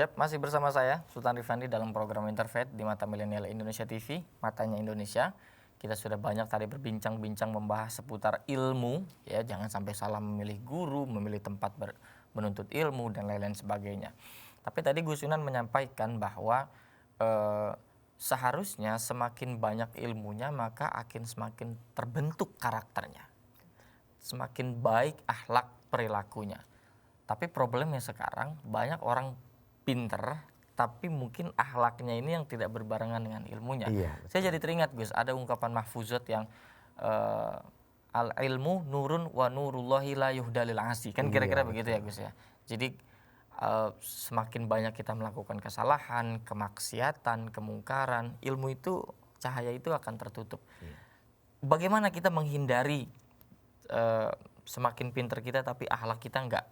Yap, masih bersama saya Sultan Rifandi dalam program Interfaith di Mata Milenial Indonesia TV, Matanya Indonesia. Kita sudah banyak tadi berbincang-bincang membahas seputar ilmu, ya jangan sampai salah memilih guru, memilih tempat menuntut ilmu dan lain-lain sebagainya. Tapi tadi Gus Yunan menyampaikan bahwa seharusnya semakin banyak ilmunya maka akan semakin terbentuk karakternya, semakin baik akhlak perilakunya. Tapi problemnya sekarang banyak orang pinter, tapi mungkin akhlaknya ini yang tidak berbarengan dengan ilmunya. Iya, Saya jadi teringat Gus, ada ungkapan Mahfuzat yang al ilmu nurun wa nurullahi la yuhdalil asi. Kan kira-kira iya, begitu ya betul. Gus ya. Jadi semakin banyak kita melakukan kesalahan, kemaksiatan, kemungkaran, ilmu itu, cahaya itu akan tertutup. Iya. Bagaimana kita menghindari semakin pinter kita tapi akhlak kita nggak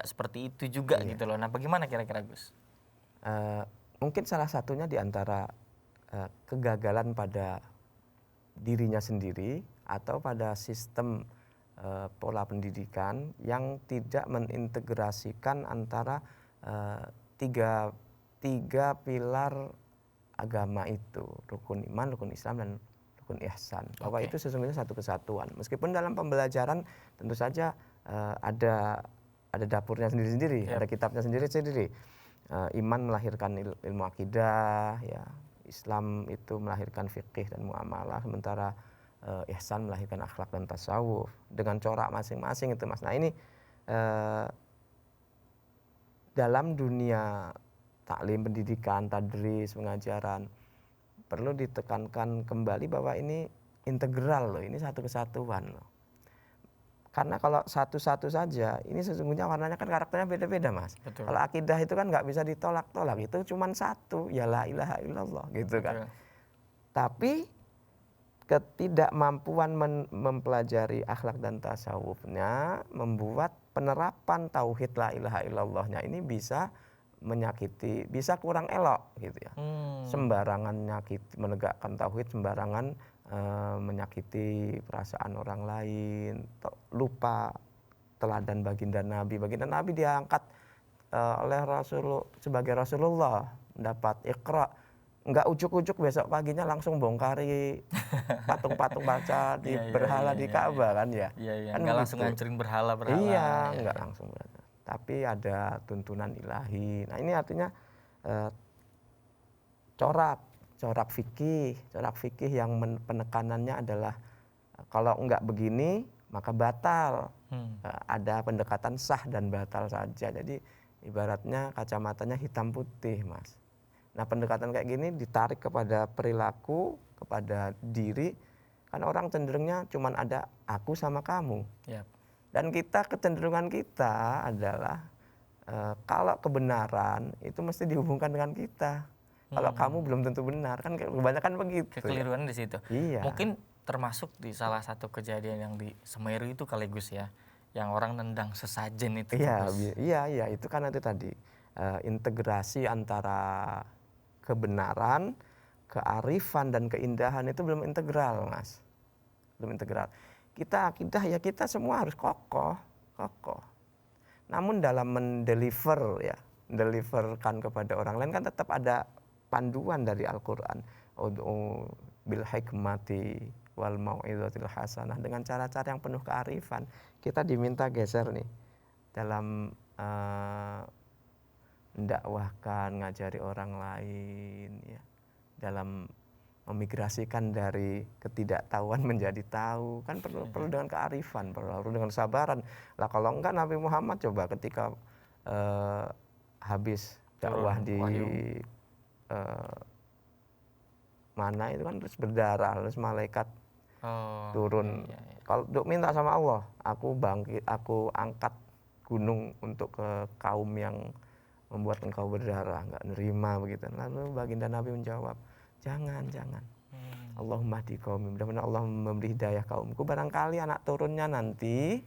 seperti itu juga Iya. gitu loh. Nah, bagaimana kira-kira Gus? Mungkin salah satunya di antara kegagalan pada dirinya sendiri atau pada sistem pola pendidikan yang tidak mengintegrasikan antara tiga pilar agama itu, rukun iman, rukun Islam, dan rukun ihsan. Bahwa Oke. itu sesungguhnya satu kesatuan. Meskipun dalam pembelajaran tentu saja ada dapurnya sendiri-sendiri, Yap. ada kitabnya sendiri-sendiri. Iman melahirkan ilmu akidah, ya. Islam itu melahirkan fikih dan muamalah, sementara ihsan melahirkan akhlak dan tasawuf dengan corak masing-masing itu, Mas. Nah, ini dalam dunia taklim, pendidikan, tadris, pengajaran perlu ditekankan kembali bahwa ini integral loh, ini satu kesatuan loh. Karena kalau satu-satu saja, ini sesungguhnya warnanya kan karakternya beda-beda, Mas. Betul. Kalau akidah itu kan nggak bisa ditolak-tolak, itu cuma satu, ya la ilaha illallah gitu kan. Betul. Tapi ketidakmampuan mempelajari akhlak dan tasawufnya membuat penerapan tauhid la ilaha illallahnya ini bisa menyakiti, bisa kurang elok gitu ya. Sembarangan nyakiti, menegakkan tauhid, sembarangan menyakiti perasaan orang lain, lupa teladan baginda Nabi. Baginda Nabi diangkat oleh Rasul sebagai Rasulullah, mendapat Iqra, nggak ujuk-ujuk besok paginya langsung bongkari patung-patung baca di berhala di Ka'bah kan ya. Iya, Kan nggak langsung begitu. ngancurin berhala-berhala. Iya, nggak langsung berhala. Tapi ada tuntunan ilahi. Nah, ini artinya corak fikih yang penekanannya adalah kalau enggak begini maka batal. Ada pendekatan sah dan batal saja. Jadi ibaratnya kacamatanya hitam putih, Mas. Nah, pendekatan kayak gini ditarik kepada perilaku, kepada diri, kan orang cenderungnya cuman ada aku sama kamu. Yap. Dan kecenderungan kita adalah kalau kebenaran itu mesti dihubungkan dengan kita. Kalau kamu belum tentu benar, kan kebanyakan begitu. Kekeliruan di situ. Iya. Mungkin termasuk di salah satu kejadian yang di Semeru itu kali Gus ya, yang orang nendang sesajen itu. Iya, itu kan itu tadi integrasi antara kebenaran, kearifan dan keindahan itu belum integral, Mas. Belum integral. Kita akidah ya kita semua harus kokoh. Namun dalam mendeliverkan kepada orang lain kan tetap ada panduan dari Al-Quran. Ud'u bil hikmati wal mau'izatil hasanah, dengan cara-cara yang penuh kearifan. Kita diminta geser nih dalam mendakwahkan, ngajari orang lain ya, dalam memigrasikan dari ketidaktahuan menjadi tahu, kan perlu dengan kearifan, perlu dengan kesabaran. Lah kalau enggak, Nabi Muhammad coba ketika habis dakwah di mana itu kan terus berdarah, terus malaikat turun. Kalau minta sama Allah, aku angkat gunung untuk ke kaum yang membuat engkau berdarah, enggak nerima begitu. Lalu baginda Nabi menjawab, jangan. Allahumma hdi qaumi, mudah-mudahan Allah memberi hidayah kaumku, barangkali anak turunnya nanti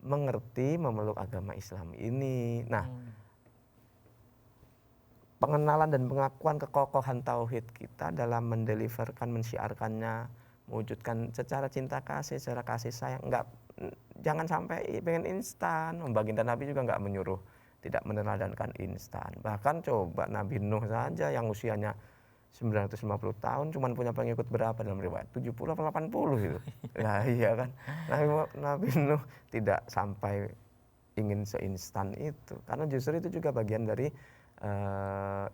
mengerti, memeluk agama Islam ini. Nah, pengenalan dan pengakuan kekokohan tauhid kita dalam mendeliverkan, mensyiarkannya, mewujudkan secara cinta kasih, secara kasih sayang, jangan sampai pengen instan. Baginda Nabi juga enggak menyuruh tidak meneladankan instan. Bahkan coba Nabi Nuh saja yang usianya 950 tahun cuman punya pengikut berapa dalam riwayat? 70 atau 80 gitu. Ya iya kan. Nabi Nuh tidak sampai ingin seinstan itu. Karena justru itu juga bagian dari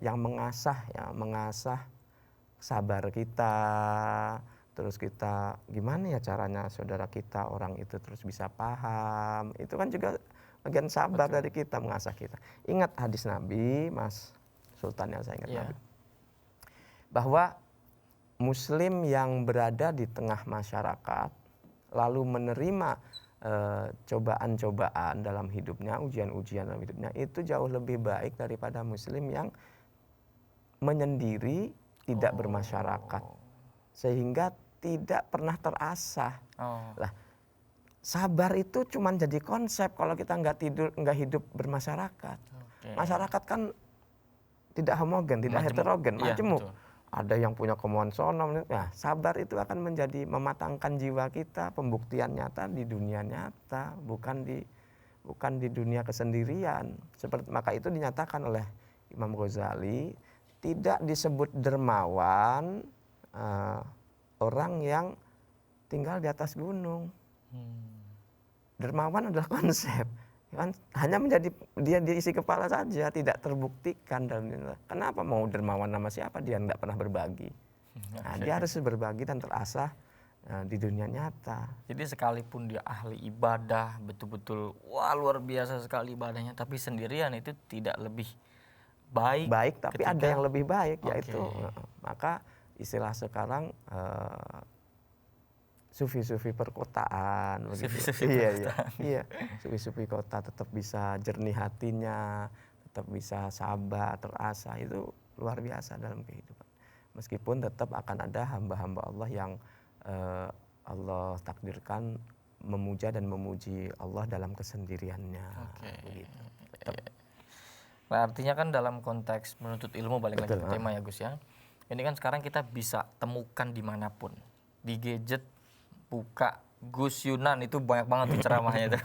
yang mengasah sabar kita. Terus kita gimana ya caranya saudara kita orang itu terus bisa paham. Itu kan juga bagian sabar dari kita, mengasah kita. Ingat hadis Nabi, Mas Sultan, yang saya ingat Nabi. Bahwa Muslim yang berada di tengah masyarakat lalu menerima cobaan-cobaan dalam hidupnya, ujian-ujian dalam hidupnya, itu jauh lebih baik daripada Muslim yang menyendiri, tidak bermasyarakat, sehingga tidak pernah terasah. Lah, sabar itu cuma jadi konsep kalau kita nggak hidup bermasyarakat. Masyarakat kan tidak homogen, tidak heterogen, majemuk. Ada yang punya kemauan sono. Nah, sabar itu akan menjadi mematangkan jiwa kita, pembuktian nyata di dunia nyata, bukan di dunia kesendirian. Maka itu dinyatakan oleh Imam Ghazali, tidak disebut dermawan orang yang tinggal di atas gunung. Dermawan adalah konsep, kan hanya menjadi dia diisi kepala saja, tidak terbuktikan. Dan kenapa mau dermawan nama siapa, dia tidak pernah berbagi. Nah, dia harus berbagi dan terasah di dunia nyata. Jadi sekalipun dia ahli ibadah, betul-betul wah luar biasa sekali ibadahnya, tapi sendirian itu tidak lebih baik. Tapi ada yang lebih baik, yaitu maka istilah sekarang sufi-sufi perkotaan, iya, sufi-sufi kota tetap bisa jernih hatinya, tetap bisa sabar, terasa, itu luar biasa dalam kehidupan. Meskipun tetap akan ada hamba-hamba Allah yang Allah takdirkan memuja dan memuji Allah dalam kesendiriannya. Begitu. Nah, artinya kan dalam konteks menuntut ilmu, balik lagi ke tema ya Gus ya. Ini kan sekarang kita bisa temukan dimanapun, di gadget. Buka Gus Yunan itu banyak banget tuh ceramahnya itu.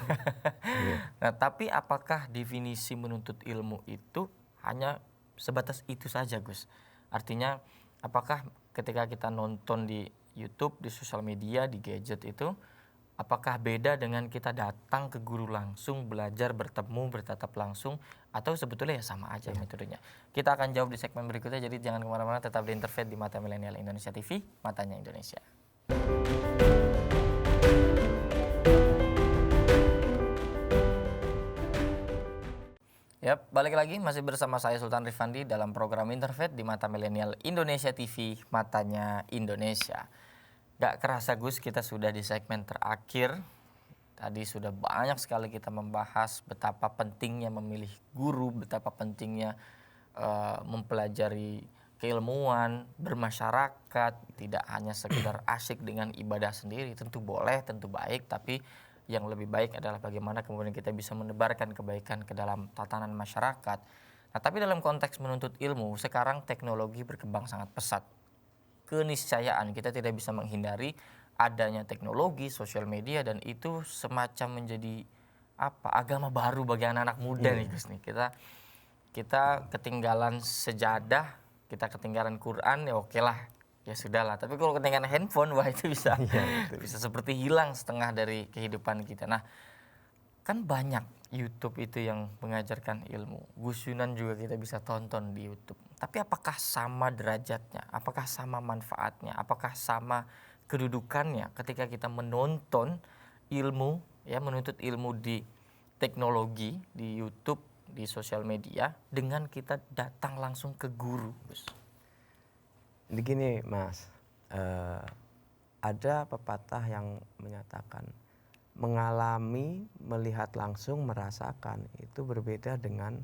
Nah, tapi apakah definisi menuntut ilmu itu hanya sebatas itu saja, Gus? Artinya apakah ketika kita nonton di YouTube, di sosial media, di gadget itu, apakah beda dengan kita datang ke guru langsung, belajar, bertemu, bertatap langsung, atau sebetulnya ya sama aja metodenya? Kita akan jawab di segmen berikutnya, jadi jangan kemana-mana, tetap di Interfaith di Mata Milenial Indonesia TV, matanya Indonesia. Yap, balik lagi masih bersama saya Sultan Rifandi dalam program Interfaith di Mata Milenial Indonesia TV, matanya Indonesia. Gak kerasa Gus, kita sudah di segmen terakhir. Tadi sudah banyak sekali kita membahas betapa pentingnya memilih guru, betapa pentingnya mempelajari keilmuan, bermasyarakat, tidak hanya sekedar asyik dengan ibadah sendiri. Tentu boleh, tentu baik, tapi yang lebih baik adalah bagaimana kemudian kita bisa menebarkan kebaikan ke dalam tatanan masyarakat. Nah, tapi dalam konteks menuntut ilmu, sekarang teknologi berkembang sangat pesat. Keniscayaan kita tidak bisa menghindari adanya teknologi, sosial media, dan itu semacam menjadi agama baru bagi anak-anak muda nih Gus nih. Kita ketinggalan sejadah, kita ketinggalan Quran, ya oke lah. Ya sudahlah, tapi kalau ketinggalan handphone, wah itu bisa bisa seperti hilang setengah dari kehidupan kita. Nah, kan banyak YouTube itu yang mengajarkan ilmu. Gus Yunan juga kita bisa tonton di YouTube. Tapi apakah sama derajatnya? Apakah sama manfaatnya? Apakah sama kedudukannya ketika kita menonton ilmu, ya menuntut ilmu di teknologi, di YouTube, di sosial media, dengan kita datang langsung ke guru, Gus? Begini Mas, ada pepatah yang menyatakan mengalami, melihat langsung, merasakan itu berbeda dengan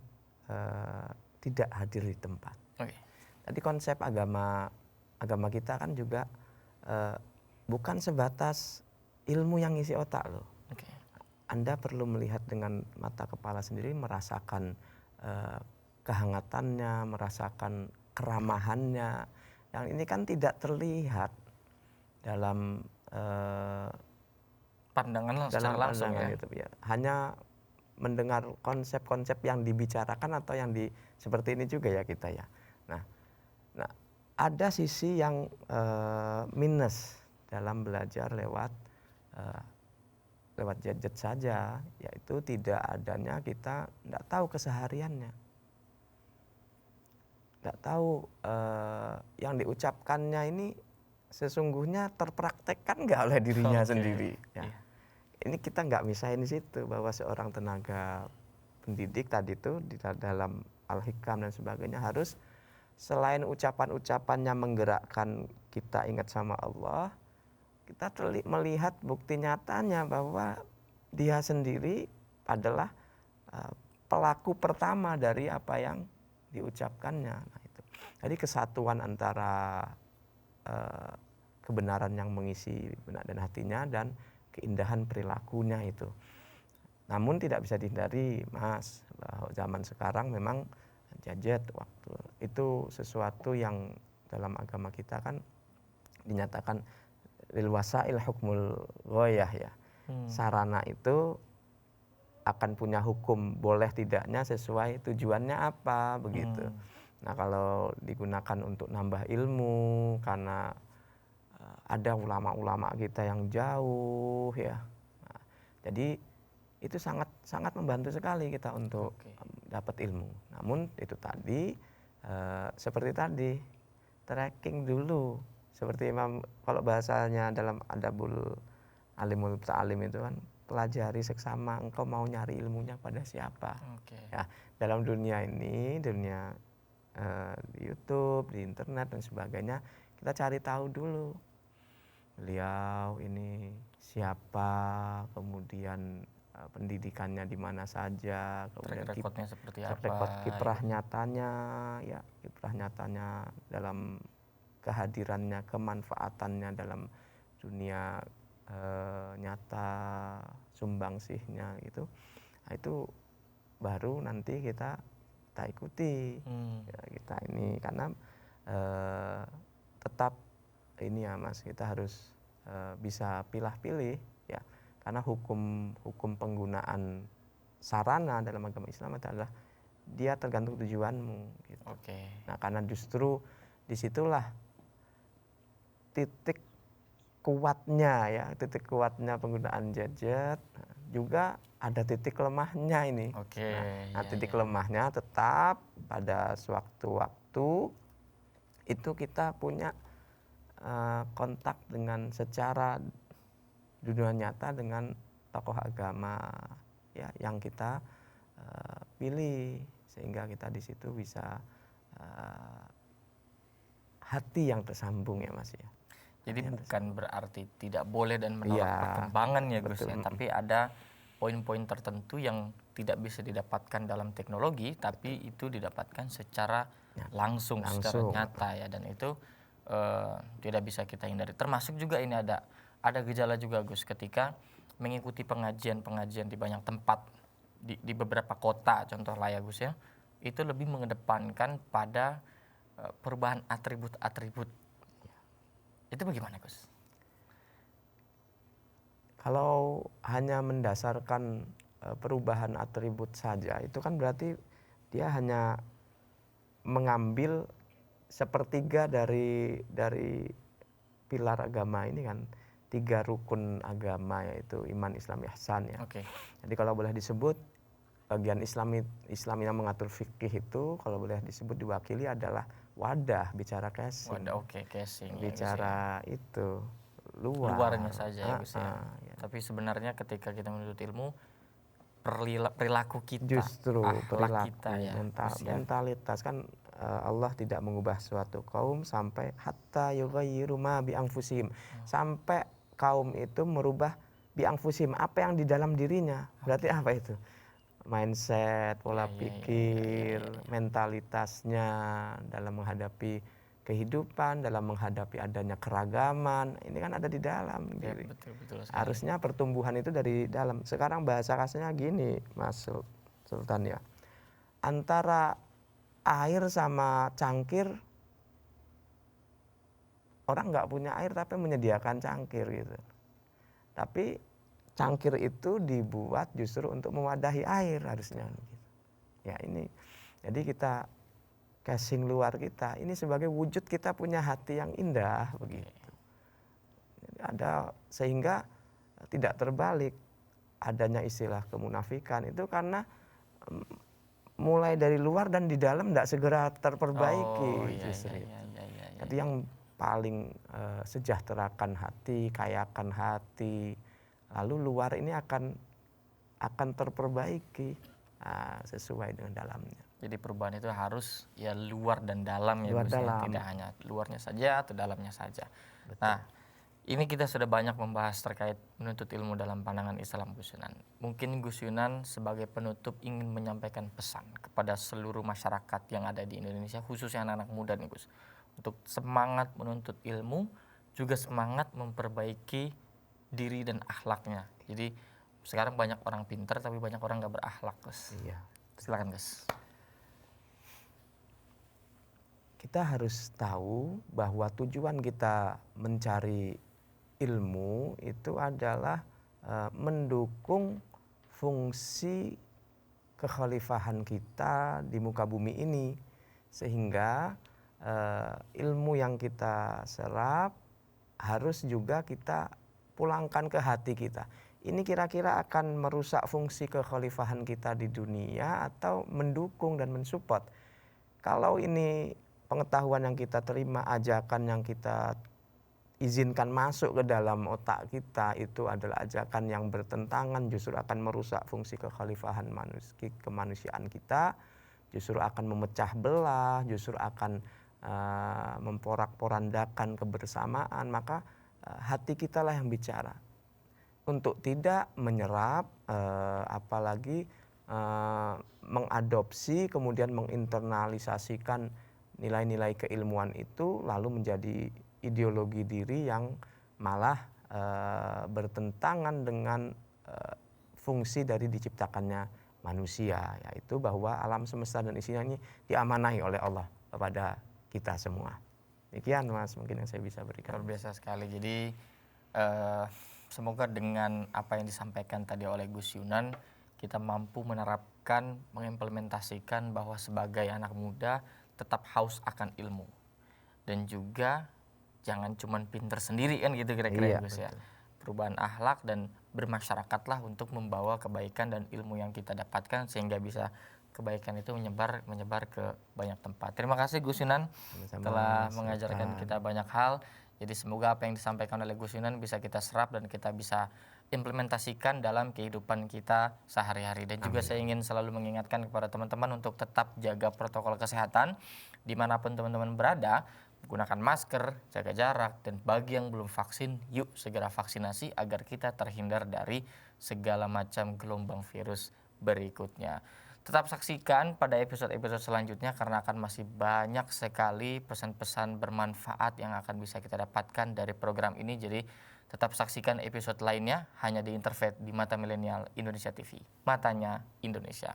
tidak hadir di tempat. Tadi konsep agama kita kan juga bukan sebatas ilmu yang isi otak loh. Anda perlu melihat dengan mata kepala sendiri, merasakan kehangatannya, merasakan keramahannya. Yang ini kan tidak terlihat dalam pandangan secara langsung ya. YouTube, ya. Hanya mendengar konsep-konsep yang dibicarakan atau yang seperti ini juga ya kita ya. Nah, ada sisi yang minus dalam belajar lewat gadget saja, yaitu tidak adanya kita tidak tahu kesehariannya, tidak tahu yang diucapkannya ini sesungguhnya terpraktekkan nggak oleh dirinya sendiri. Ya. Ini kita nggak misahin di situ bahwa seorang tenaga pendidik tadi itu di dalam Al-Hikam dan sebagainya harus selain ucapan-ucapannya menggerakkan kita ingat sama Allah, kita melihat bukti nyatanya bahwa dia sendiri adalah pelaku pertama dari apa yang diucapkannya. Nah, itu. Jadi kesatuan antara kebenaran yang mengisi benak dan hatinya dan keindahan perilakunya itu. Namun tidak bisa dihindari, Mas, bahwa zaman sekarang memang gadget waktu itu sesuatu yang dalam agama kita kan dinyatakan lil wasail hukmul ghoyah ya. Sarana itu akan punya hukum boleh tidaknya sesuai tujuannya apa begitu. Nah, kalau digunakan untuk nambah ilmu karena ada ulama-ulama kita yang jauh ya. Nah, jadi itu sangat membantu sekali kita untuk dapat ilmu. Namun itu tadi seperti tadi tracking dulu. Seperti Imam kalau bahasanya dalam Adabul Alimul Ta'alim itu kan pelajari seksama engkau mau nyari ilmunya pada siapa. Ya, dalam dunia ini, dunia di YouTube, di internet dan sebagainya, kita cari tahu dulu beliau ini siapa, kemudian pendidikannya di mana saja, kemudian track recordnya seperti track apa, record kiprah nyatanya, ya kiprah nyatanya dalam kehadirannya, kemanfaatannya dalam dunia nyata, sumbangsihnya gitu. Nah, itu baru nanti kita ikuti ya, kita ini karena tetap ini ya Mas, kita harus bisa pilih-pilih ya, karena hukum penggunaan sarana dalam agama Islam adalah dia tergantung tujuanmu gitu. Nah, karena justru disitulah titik kuatnya penggunaan gadget, juga ada titik lemahnya ini. Titik lemahnya tetap pada sewaktu-waktu itu kita punya kontak dengan secara dunia nyata dengan tokoh agama ya yang kita pilih, sehingga kita di situ bisa hati yang tersambung ya Mas ya. Jadi bukan berarti tidak boleh dan menolak perkembangan ya Gus ya, tapi ada poin-poin tertentu yang tidak bisa didapatkan dalam teknologi, tapi itu didapatkan secara langsung secara nyata ya, dan itu tidak bisa kita hindari. Termasuk juga ini ada gejala juga Gus ketika mengikuti pengajian-pengajian di banyak tempat di beberapa kota contoh lah ya Gus ya, itu lebih mengedepankan pada perubahan atribut-atribut. Itu bagaimana Gus? Kalau hanya mendasarkan perubahan atribut saja, itu kan berarti dia hanya mengambil sepertiga dari pilar agama ini kan, 3 rukun agama, yaitu iman, Islam, ihsan ya. Jadi kalau boleh disebut bagian Islam yang mengatur fikih itu kalau boleh disebut diwakili adalah wadah, bicara casing. Casing. Bicara ya, itu luarnya saja ya Gus ya. Tapi sebenarnya ketika kita menuntut ilmu, perilaku kita, justru perilaku kita ya, mentalitas kan Allah tidak mengubah suatu kaum sampai hatta yughayyiru ma bi anfusihim, sampai kaum itu merubah bi anfusihim, apa yang di dalam dirinya. Berarti apa itu? Mindset, pola pikir, mentalitasnya dalam menghadapi kehidupan, dalam menghadapi adanya keragaman, ini kan ada di dalam diri. Betul Harusnya pertumbuhan itu dari dalam. Sekarang bahasa kasarnya gini Mas Sultan ya, antara air sama cangkir, orang nggak punya air tapi menyediakan cangkir gitu. Tapi cangkir itu dibuat justru untuk mewadahi air harusnya. Ya ini, jadi kita casing luar kita ini sebagai wujud kita punya hati yang indah begitu. Jadi ada sehingga tidak terbalik adanya istilah kemunafikan itu karena mulai dari luar dan di dalam tidak segera terperbaiki justru itu. Jadi yang paling sejahterakan hati, kayakan hati, lalu luar ini akan terperbaiki sesuai dengan dalamnya. Jadi perubahan itu harus ya luar dan dalam ya Luar Gus ya, dalam. tidak hanya luarnya saja atau dalamnya saja. Betul. Nah, ini kita sudah banyak membahas terkait menuntut ilmu dalam pandangan Islam Gus Yunan. Mungkin Gus Yunan sebagai penutup ingin menyampaikan pesan kepada seluruh masyarakat yang ada di Indonesia, khususnya anak-anak muda nih Gus, untuk semangat menuntut ilmu, juga semangat memperbaiki diri dan akhlaknya. Jadi sekarang banyak orang pintar tapi banyak orang gak berakhlak Gus. Iya. Silakan Gus. Kita harus tahu bahwa tujuan kita mencari ilmu itu adalah mendukung fungsi kekhalifahan kita di muka bumi ini, sehingga ilmu yang kita serap harus juga kita pulangkan ke hati kita. Ini kira-kira akan merusak fungsi kekhalifahan kita di dunia atau mendukung dan mensupport. Kalau ini pengetahuan yang kita terima, ajakan yang kita izinkan masuk ke dalam otak kita itu adalah ajakan yang bertentangan, justru akan merusak fungsi kekhalifahan kemanusiaan kita, justru akan memecah belah, justru akan memporak-porandakan kebersamaan, maka hati kita lah yang bicara. Untuk tidak menyerap, apalagi mengadopsi, kemudian menginternalisasikan nilai-nilai keilmuan itu lalu menjadi ideologi diri yang malah bertentangan dengan fungsi dari diciptakannya manusia, yaitu bahwa alam semesta dan isinya ini diamanahi oleh Allah kepada kita semua. Demikian Mas mungkin yang saya bisa berikan. Luar biasa sekali. Jadi semoga dengan apa yang disampaikan tadi oleh Gus Yunan, kita mampu menerapkan, mengimplementasikan bahwa sebagai anak muda tetap haus akan ilmu, dan juga jangan cuman pinter sendiri kan gitu kira-kira Gus ya. Perubahan akhlak dan bermasyarakatlah untuk membawa kebaikan dan ilmu yang kita dapatkan sehingga bisa kebaikan itu menyebar ke banyak tempat. Terima kasih Gus Yunan telah mengajarkan kita banyak hal. Jadi semoga apa yang disampaikan oleh Gus Yunan bisa kita serap dan kita bisa implementasikan dalam kehidupan kita sehari-hari. Dan juga saya ingin selalu mengingatkan kepada teman-teman untuk tetap jaga protokol kesehatan dimanapun teman-teman berada, gunakan masker, jaga jarak, dan bagi yang belum vaksin, yuk segera vaksinasi agar kita terhindar dari segala macam gelombang virus berikutnya. Tetap saksikan pada episode-episode selanjutnya karena akan masih banyak sekali pesan-pesan bermanfaat yang akan bisa kita dapatkan dari program ini. Jadi tetap saksikan episode lainnya hanya di Interfaith di Mata Milenial Indonesia TV. Matanya Indonesia.